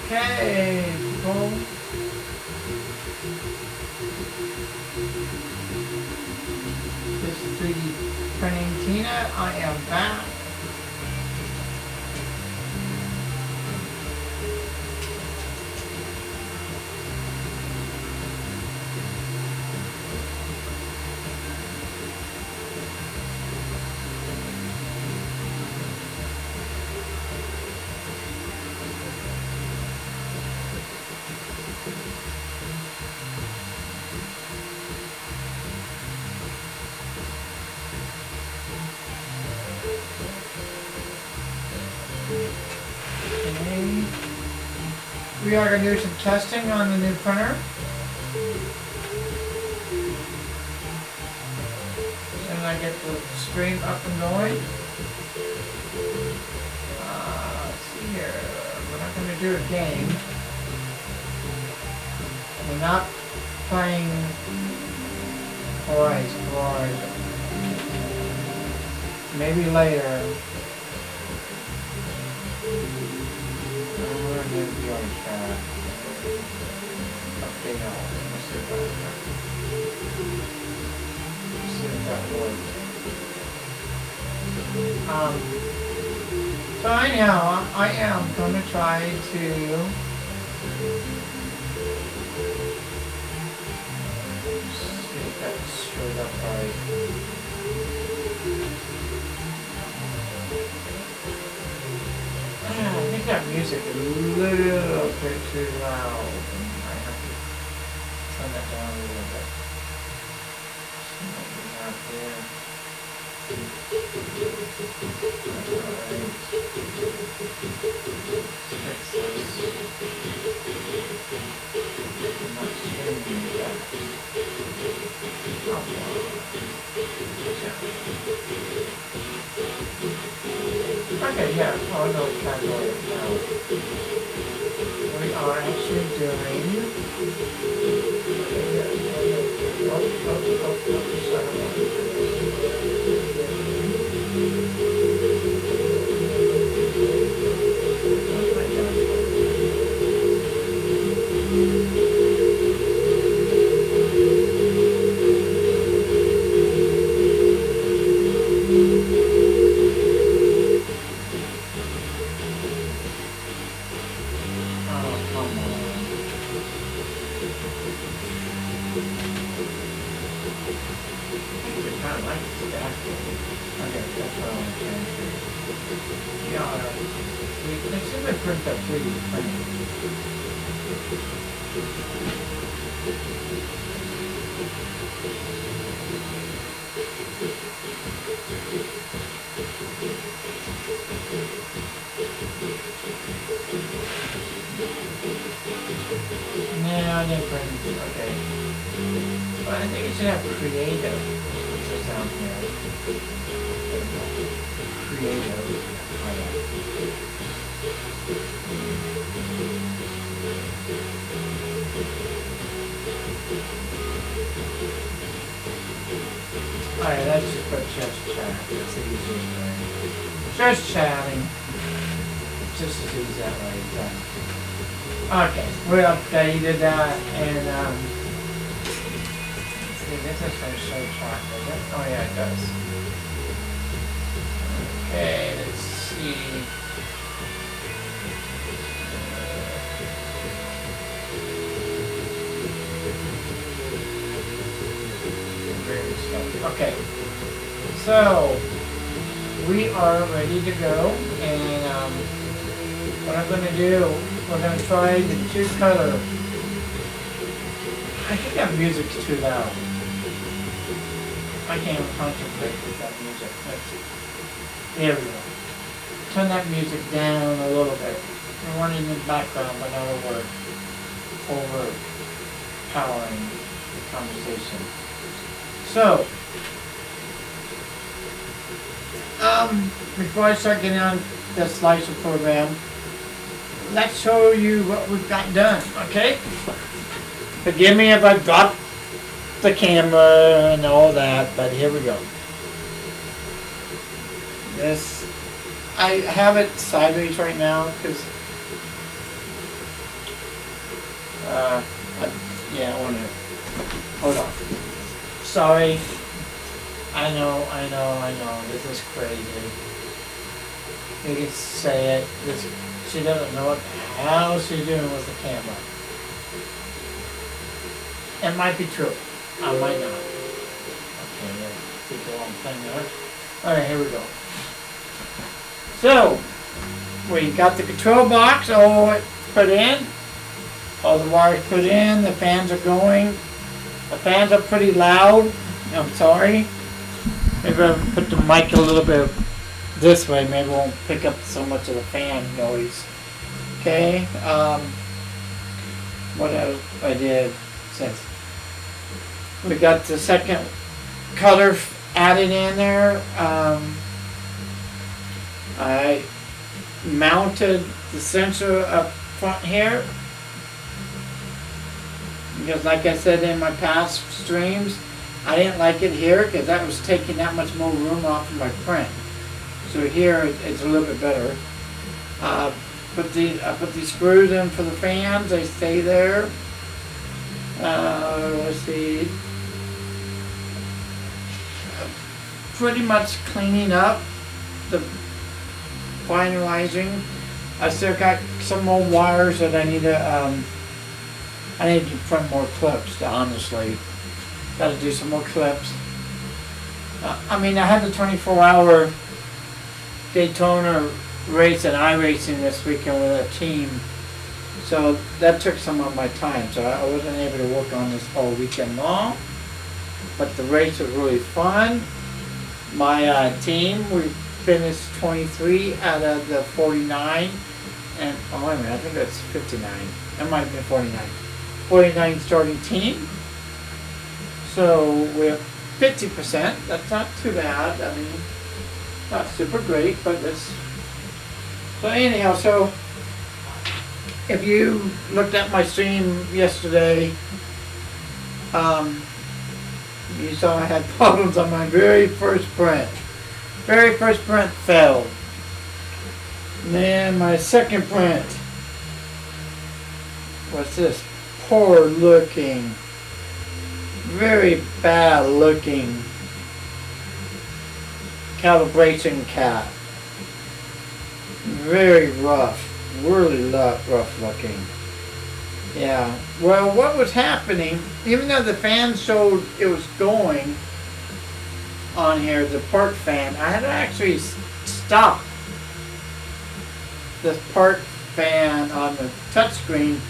Okay, people. This is 3D printing Tina. I am back. Okay. We are going to do some testing on the new printer. And I get the stream up and going. Let's see here. We're not going to do a game. We're not playing Horizon. Maybe later. We're going to do the other chat. Okay, no. Let's see if that works. So anyhow, I am going to try to see if that showed up right. I think that music is a little bit too loud. I have to turn that down a little bit. See what we have there. Alright. Fix this. I'm not streaming that. Okay, yeah. Oh no, category now. We are actually doing. Alright, let's just put just chat. That's the easiest way. Just chatting. Just as easy that way. Okay, we updated that and let's see, this is going to show chat, does it? Oh yeah, it does. Okay, let's see. Okay, so we are ready to go, and what I'm going to do, we're going to try the two color. I think that music's too loud. I can't concentrate with that music. There we go. Turn that music down a little bit. We're running in the background, but not overpowering the conversation. So, before I start getting on the slicer program, let's show you what we've got done, okay? Forgive me if I dropped the camera and all that, but here we go. This, I have it sideways right now because Yeah, I wanna, hold on. Sorry. I know, this is crazy. You can say it, she doesn't know what the hell she's doing with the camera. It might be true, I might not. Okay, yeah, take the wrong thing there. Alright, here we go. So, we got the control box all put in. All the wires put in, the fans are going. The fans are pretty loud. I'm sorry. Maybe I'll put the mic a little bit this way. Maybe it won't pick up so much of the fan noise. Okay. What else I did since we got the second color added in there. I mounted the sensor up front here. Because like I said in my past streams, I didn't like it here because that was taking that much more room off of my print. So here it's a little bit better. I put these screws in for the fans, they stay there. Let's see. Pretty much cleaning up, the finalizing. I still got some old wires that I need to print more clips, honestly. Got to do some more clips. I mean, I had the 24-hour Daytona race and iRacing this weekend with a team. So that took some of my time. So I wasn't able to work on this all weekend long. But the race was really fun. My team, we finished 23 out of the 49. And, oh wait a minute, I think that's 59. That might have been 49. 49 starting team. So we're 50%. That's not too bad. I mean, not super great, but it's. So anyhow, so if you looked at my stream yesterday, you saw I had problems on my very first print. Very first print failed. And then my second print was this poor looking, very bad looking calibration cap. Very rough, really rough looking. Yeah, well what was happening, even though the fan showed it was going on here, the part fan, I had to actually stop the part fan on the touchscreen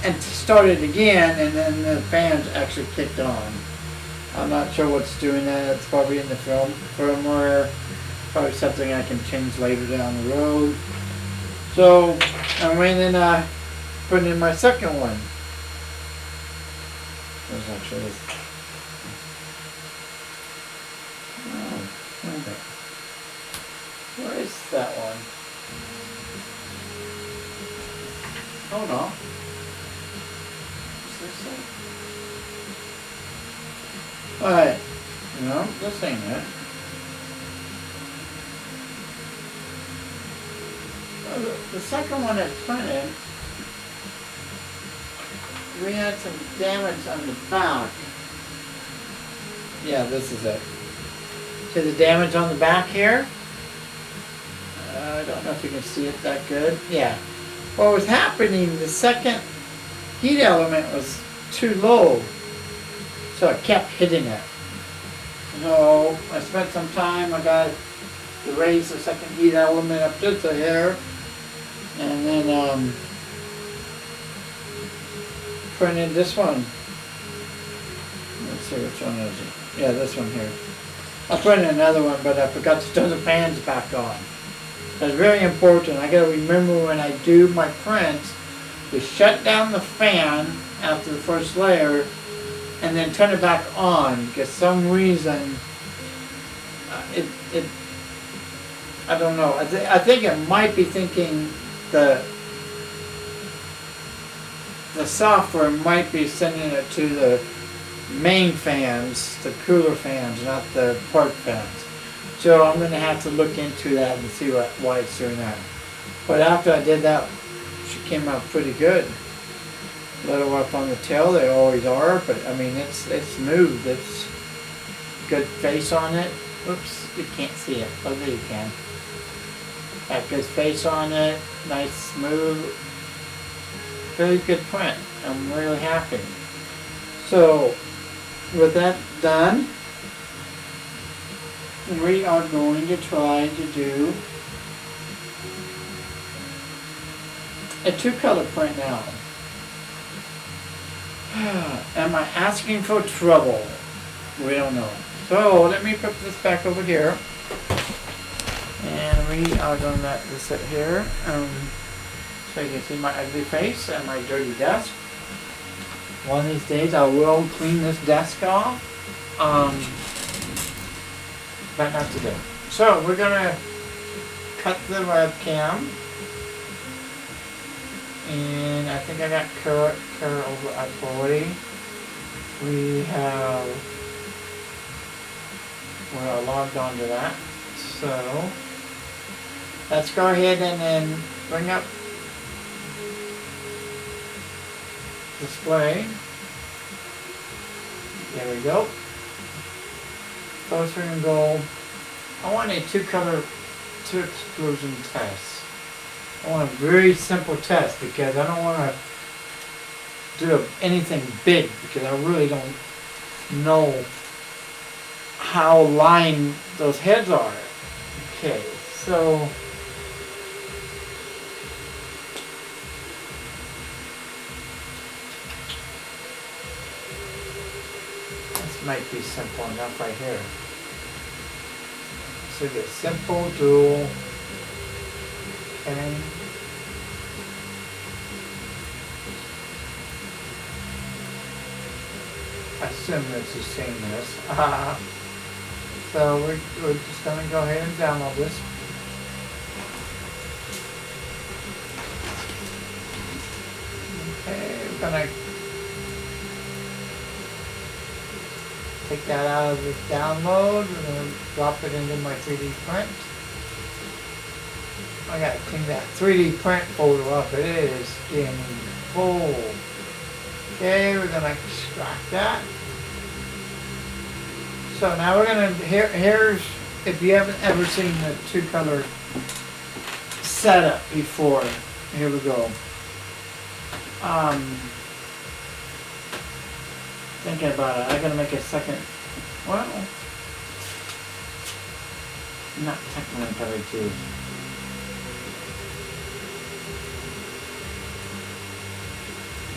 and start it again, and then the fans actually kicked on. I'm not sure what's doing that. It's probably in the firmware. Probably something I can change later down the road. So I went and put in my second one. There's actually okay. Where is that one? Hold on. Alright, no, this ain't it. The second one that's printed, we had some damage on the back. Yeah, this is it. See the damage on the back here? I don't know if you can see it that good. Yeah. What was happening, the second heat element was too low. So I kept hitting it. So I spent some time, I got to raise the second heat element up just a hair. And then printed this one. Let's see which one is it. Yeah, this one here. I printed another one, but I forgot to turn the fans back on. That's very important. I gotta remember when I do my prints to shut down the fan after the first layer and then turn it back on, because some reason I don't know. I think it might be thinking the software might be sending it to the main fans, the cooler fans, not the part fans. So I'm going to have to look into that and see why it's doing that. But after I did that, she came out pretty good. little up on the tail, they always are, but I mean, it's smooth. It's good face on it. Oops, you can't see it. Oh, there you can. Got good face on it, nice, smooth, very good print. I'm really happy. So, with that done, we are going to try to do a two-color print now. Am I asking for trouble? We don't know. So let me put this back over here. And we are going to let this sit here. So you can see my ugly face and my dirty desk. One of these days I will clean this desk off. But not today. So we're going to cut the webcam. And I think I got Kara over at 40. We're logged on to that. So let's go ahead and then bring up display. There we go. Closer and go. I want a two-color, two exclusion test. I want a very simple test because I don't want to do anything big because I really don't know how aligned those heads are. Okay, so this might be simple enough right here. So the simple dual. Okay. I assume that you've seen this. So we're just going to go ahead and download this. Okay, we're going to take that out of this download. We're going to drop it into my 3D print. I got to clean that 3D print folder up. It is getting full. Okay, we're going to extract that. So now we're going to, here's, if you haven't ever seen the two-color setup before, here we go. Thinking about it, I got to make a second, well, not technically color too.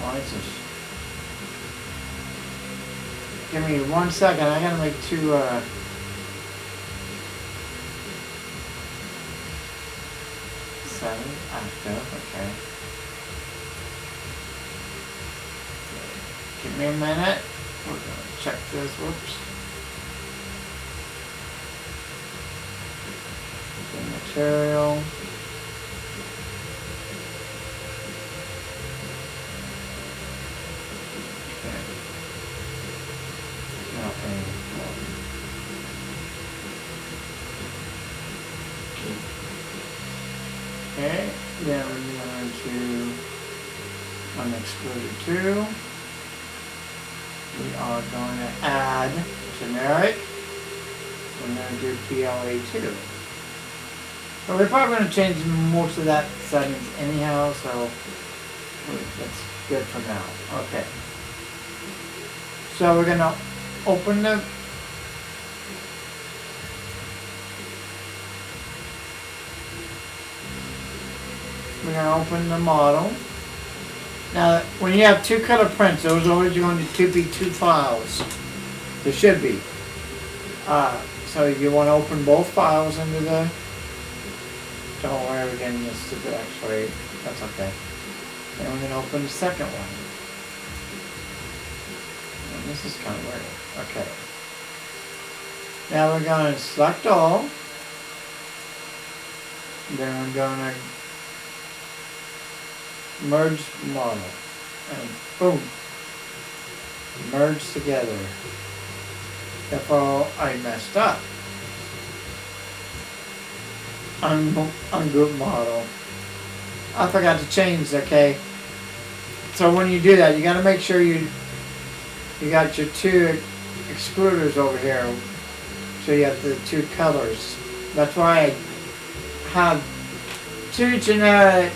Why is this? Give me 1 second. I gotta make two. Seven active. Okay. Give me a minute. We're gonna check this. Whoops. The material. Okay, then we're going to unexploded 2. We are going to add generic. We're going to do PLA2. So we're probably going to change most of that settings anyhow, so that's good for now. Okay. So we're going to open the We're going to open the model. Now, when you have two-color prints, those are always going to be two files. There should be. So you want to open both files into the... Don't worry, we're getting this to the X-ray. That's okay. And we're going to open the second one. And this is kind of weird. Okay. Now we're going to select all. Then we're going to merge model, and boom, merge together. Therefore, I messed up. Ungroup model. I forgot to change, okay. So when you do that, you got to make sure you got your two extruders over here. So you have the two colors. That's why I have two generic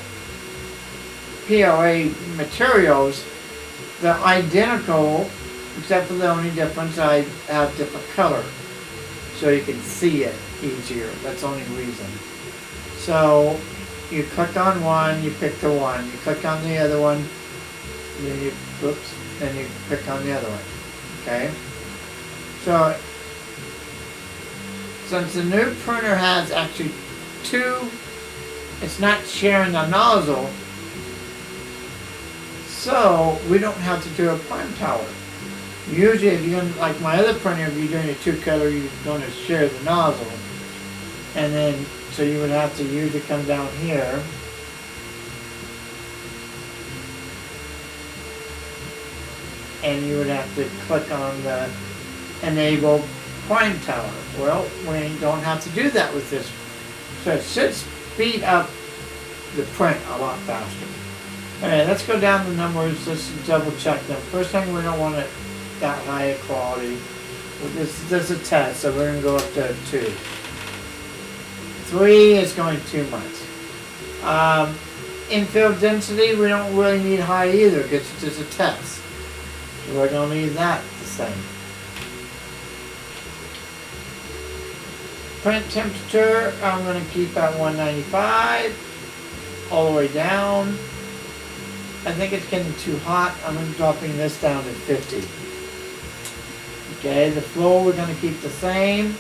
PLA materials. They're identical, except for the only difference I have different color. So you can see it easier. That's the only reason. So you click on one, you pick the one. You click on the other one, then you, oops, then you click on the other one. Okay? So, since the new printer has actually two, it's not sharing the nozzle, so we don't have to do a prime tower. Usually, if you're gonna, like my other printer, if you're doing a two color, you're going to share the nozzle, and then so you would have to usually come down here. And you would have to click on the enable prime tower. Well, we don't have to do that with this. So it should speed up the print a lot faster. Alright, let's go down the numbers, let's double check them. First thing, we don't want it that high a quality. This is a test, so we're going to go up to 2. 3 is going too much. Infill density, we don't really need high either because it's just a test. So we're going to leave that the same. Print temperature, I'm going to keep at 195 all the way down. I think it's getting too hot. I'm dropping this down to 50. Okay, the flow we're going to keep the same.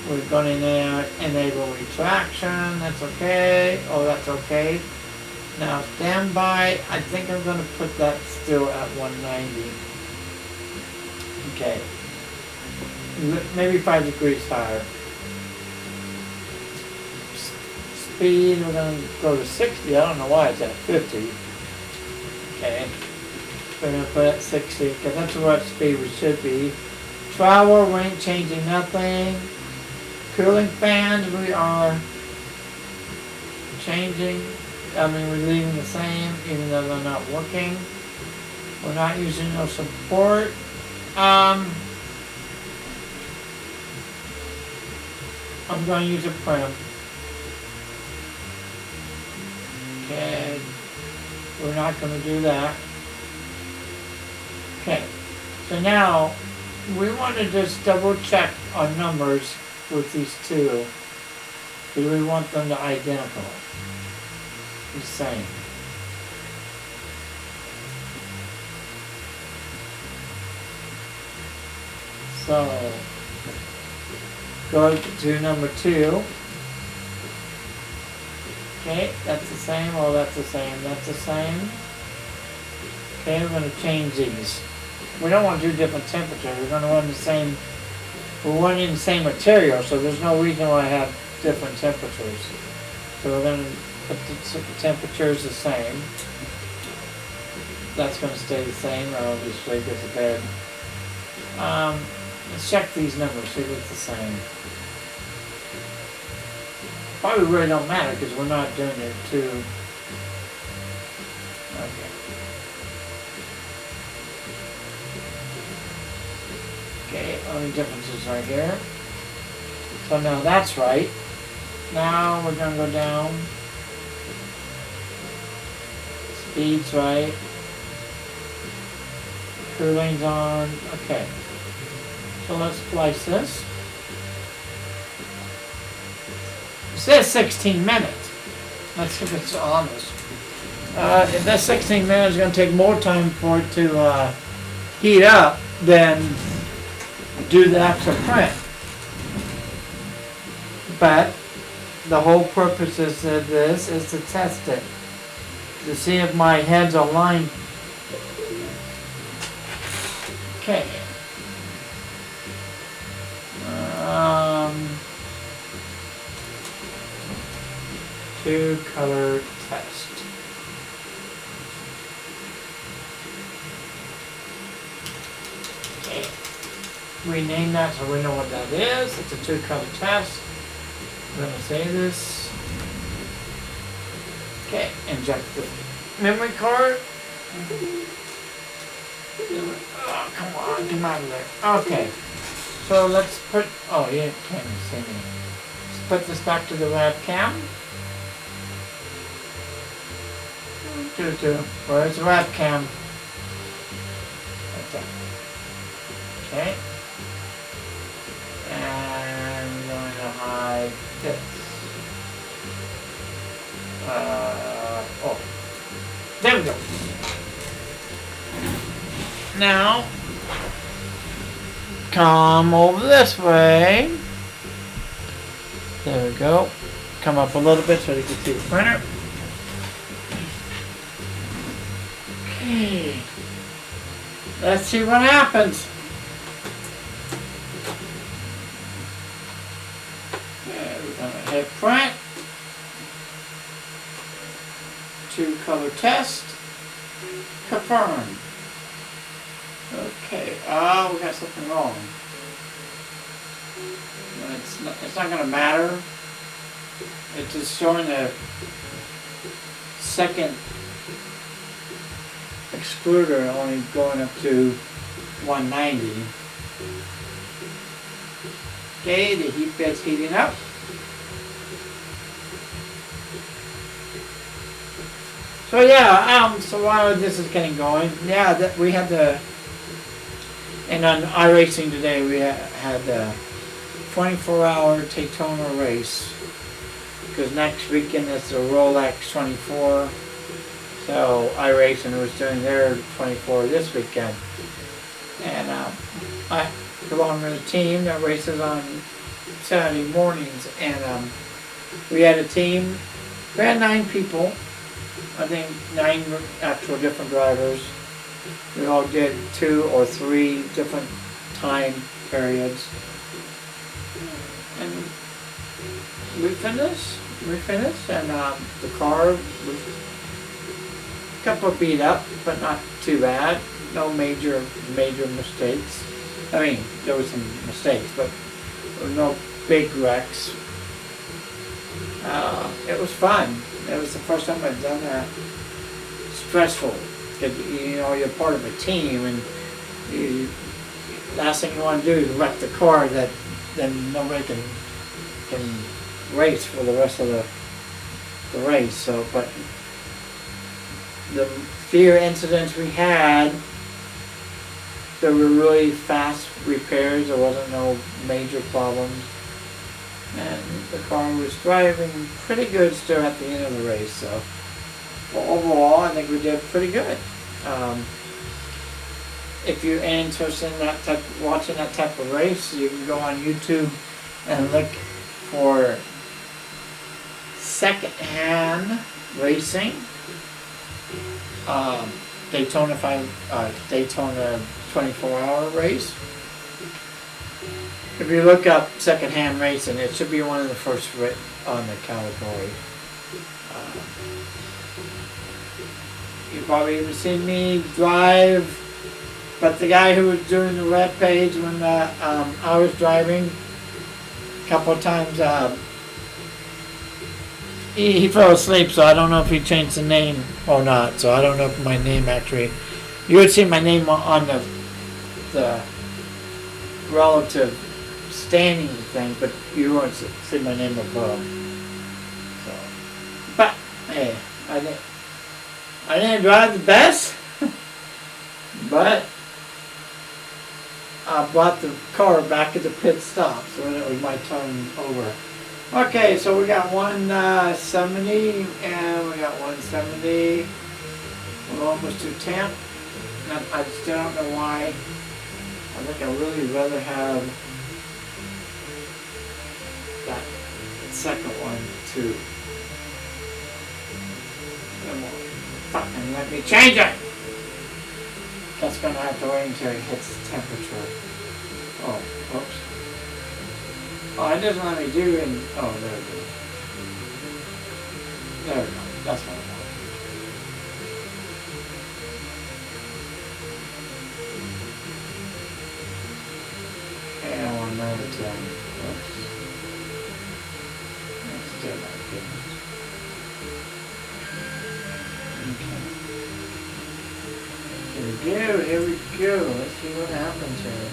We're going to enable retraction. That's okay. Oh, that's okay. Now standby, I think I'm going to put that still at 190. Okay. Maybe 5 degrees higher. Speed, we're going to go to 60. I don't know why it's at 50. Okay. We're going to put it at 60 because that's what speed we should be. Travel, we ain't changing nothing. Cooling fans, we are changing. I mean, we're leaving the same even though they're not working. We're not using no support. I'm going to use a prim. Okay, we're not going to do that. Okay, so now we want to just double check our numbers with these two because we want them to identical, the same. So go to number 2. Okay, that's the same. Oh, that's the same. That's the same. Okay, we're going to change these. We don't want to do different temperatures. We're going to run the same. We're running the same material, so there's no reason why I have different temperatures. So we're going to put the temperatures the same. That's going to stay the same, obviously, because of bed. Let's check these numbers, see if it's the same. Probably really don't matter because we're not doing it too. Okay. Okay, only difference is right here. So now that's right. Now we're going to go down. Speed's right. Cooling's on. Okay. So let's splice this. It says 16 minutes. Let's see if it's honest. If that 16 minutes is going to take more time for it to heat up than do the actual print. But the whole purpose of this is to test it. To see if my head's aligned. Okay. Two color test. Okay. Rename that so we know what that is. It's a 2-color test. I'm going to say this. Okay, inject the memory card. Oh, come on, come out of there. Okay. So let's put, oh yeah, can't see me. Let's put this back to the webcam. Where's the webcam? Right there. Okay. And I'm going to hide this. Oh. There we go. Now, come over this way. There we go. Come up a little bit so you can see the printer. Okay. Let's see what happens. Okay, we're going to hit print. 2 color test. Confirm. Okay. Oh, we got something wrong. It's not going to matter. It's just showing the second excluder only going up to 190. Okay, the heat bed's heating up. So yeah, so while this is getting going, yeah, we had the, and on iRacing today we had the 24-hour Daytona race, because next weekend is the Rolex 24. So iRacing was doing their 24 this weekend, and I belong to a team that races on Saturday mornings, and we had a team. We had 9 people. I think 9 actual different drivers. We all did 2 or 3 different time periods, and we finished, and the car was a couple of beat up, but not too bad. No major mistakes. I mean, there were some mistakes, but there were no big wrecks. It was fun. It was the first time I'd done that. Stressful. You know, you're part of a team, and last thing you want to do is wreck the car that then nobody can race for the rest of the race. So, but the few incidents we had, there were really fast repairs. There wasn't no major problems. And the car was driving pretty good still at the end of the race. So overall, I think we did pretty good. If you're interested in watching that type of race, you can go on YouTube and look for second-hand racing. Daytona 24-hour race. If you look up second-hand racing, it should be one of the first on the category. You've probably even seen me drive, but the guy who was doing the web page when I was driving, a couple of times, he fell asleep, so I don't know if he changed the name or not. So I don't know if my name actually, you would see my name on the relative standing thing, but you won't see my name above. So, but hey, I didn't drive the best, but I brought the car back at the pit stop, so that was my turn over. Okay, so we got 170, and we got 170. We're almost to 10. I still don't know why. I think I'd really rather have that second one too. Fucking let me change it! That's gonna have to wait until it hits temperature. Oh, oops. Oh, it doesn't let me do it. Oh, there it is. There we go. That's what I want. Okay, I want another 10. Oops. Let's do that again. Here we go, here we go. Let's see what happens here.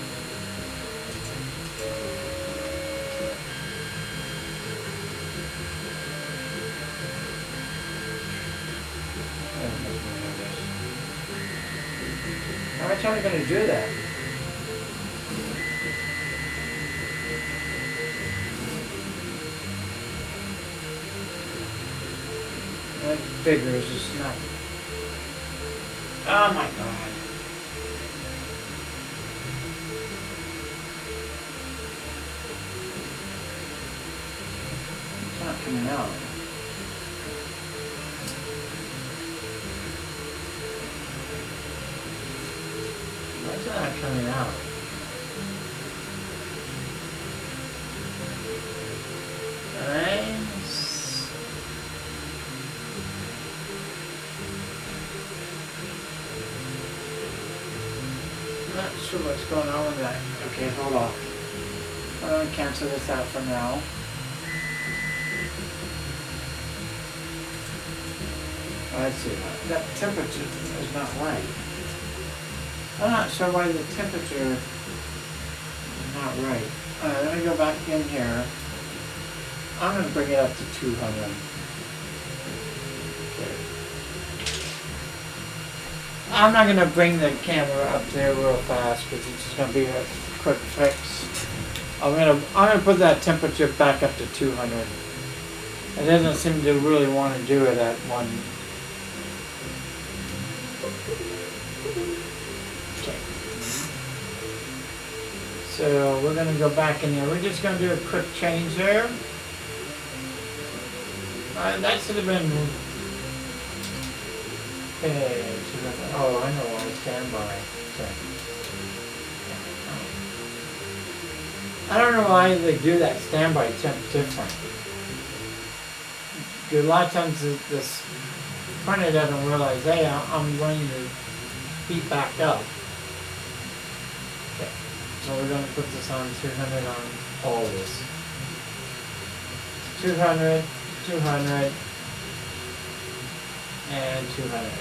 How am I trying to do that? That figure is just not. Oh my god. It's not coming out. Why is it not coming out? Alright. Not sure what's going on with that. Okay, hold on. I'm going to cancel this out for now. Let's see. That temperature is not right. I'm not sure why the temperature is not right. Alright, let me go back in here. I'm going to bring it up to 200. I'm not going to bring the camera up there real fast because it's just going to be a quick fix. I'm going to put that temperature back up to 200. It doesn't seem to really want to do it at one. Okay. So we're going to go back in there. We're just going to do a quick change there. That should have been. Okay, oh, I know why. Standby. Okay. I don't know why they do that standby temp different. Because a lot of times this printer doesn't realize, hey, I'm going to heat back up. Okay, so we're going to put this on 200 on all this. 200, 200. And 200.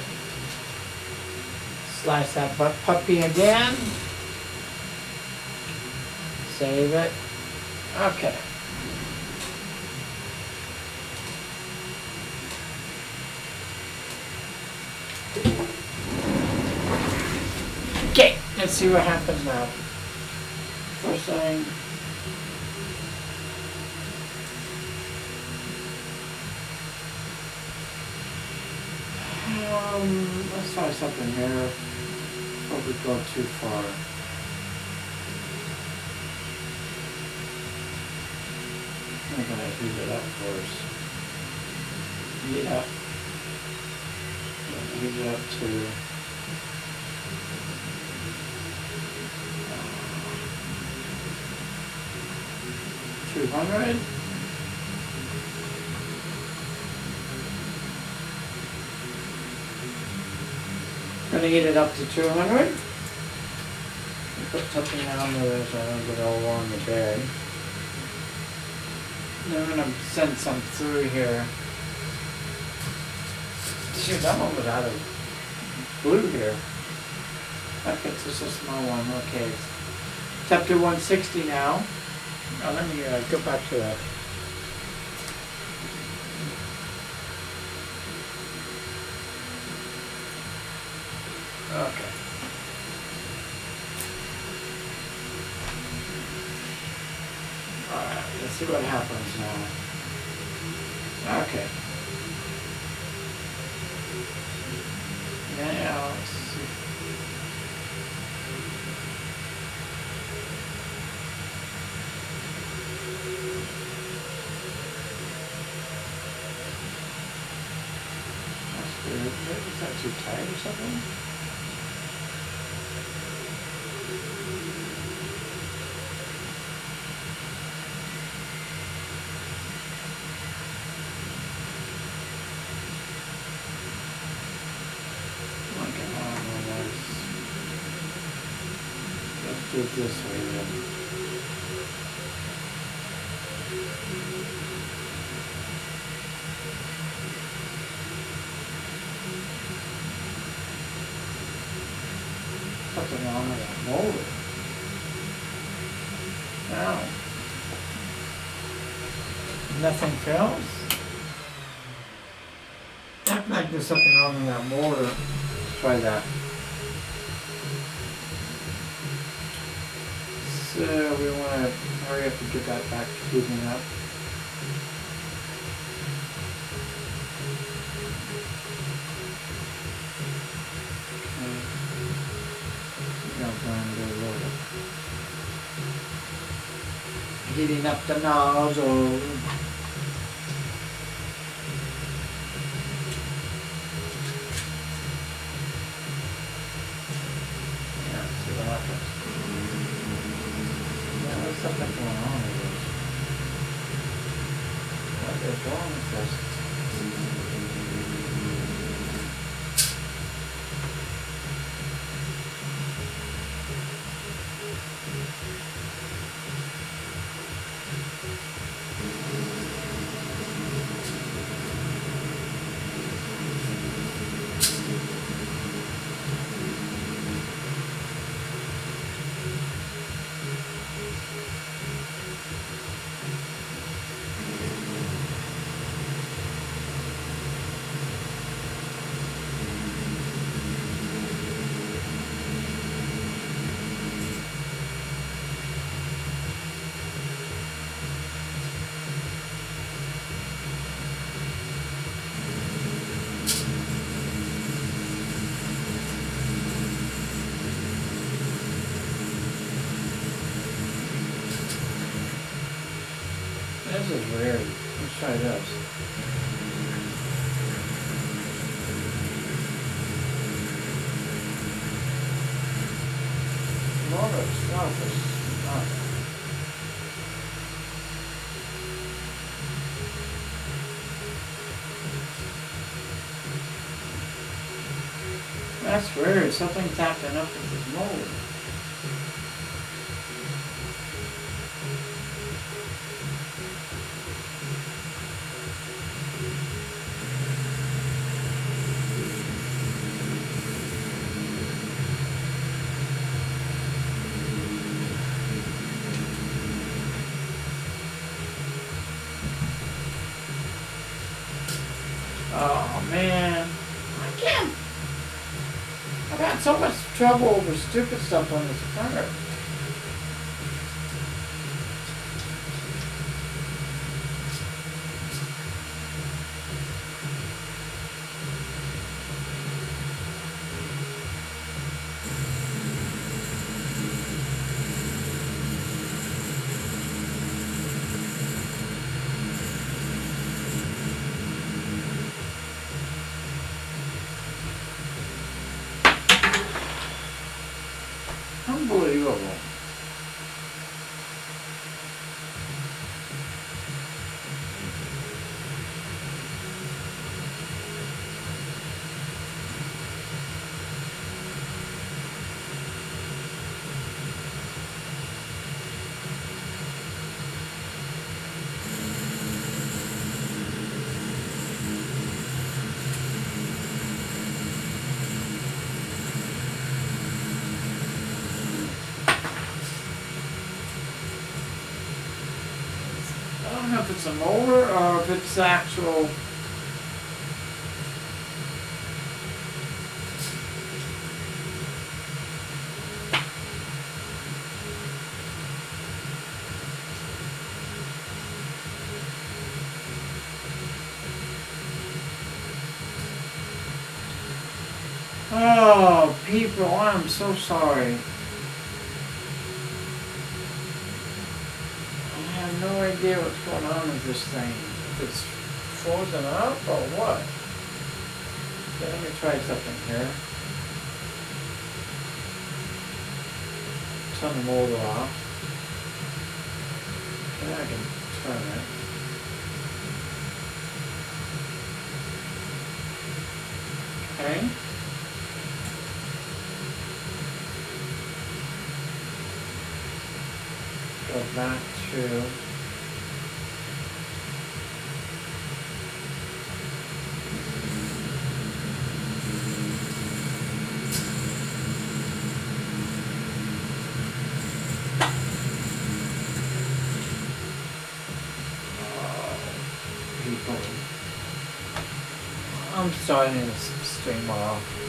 Slice that puppy again. Save it. Okay. Okay, let's see what happens now. First thing. Let's try something here before we go too far. I'm gonna heat it up first. Yeah. Heat it up to 200. Gonna heat it up to 200. Put something down there so I don't get all on the bed. Then I'm gonna send some through here. Shoot, that one was out of blue here. Okay, it's just a small one. Okay, it's up to 160 now. Now let me go back to that. Okay. Alright, let's see what happens now. Okay. Now, let's see. That's good. Is that too tight or something? Do it this way then. something wrong with that motor. No. Nothing else? Act like there's something wrong with that motor. Let's try that. So we want to hurry up and get that back to heating up. Heating up the nozzle. Yeah, see what happens. Yeah, there's something going on with this. What is wrong with this? This is weird. Let's try this. Motor itself is not. That's weird. Something's acting up with this motor. Oh man, I can't. I've had so much trouble over stupid stuff on this car. Unbelievable. I don't know if it's a motor or if it's actual. Oh, people, I'm so sorry. I have no idea what's going on with this thing. If it's frozen up or what. Okay, let me try something here. Turn the motor off. Yeah, I can turn it. Okay. Go back to I'm starting to stream off.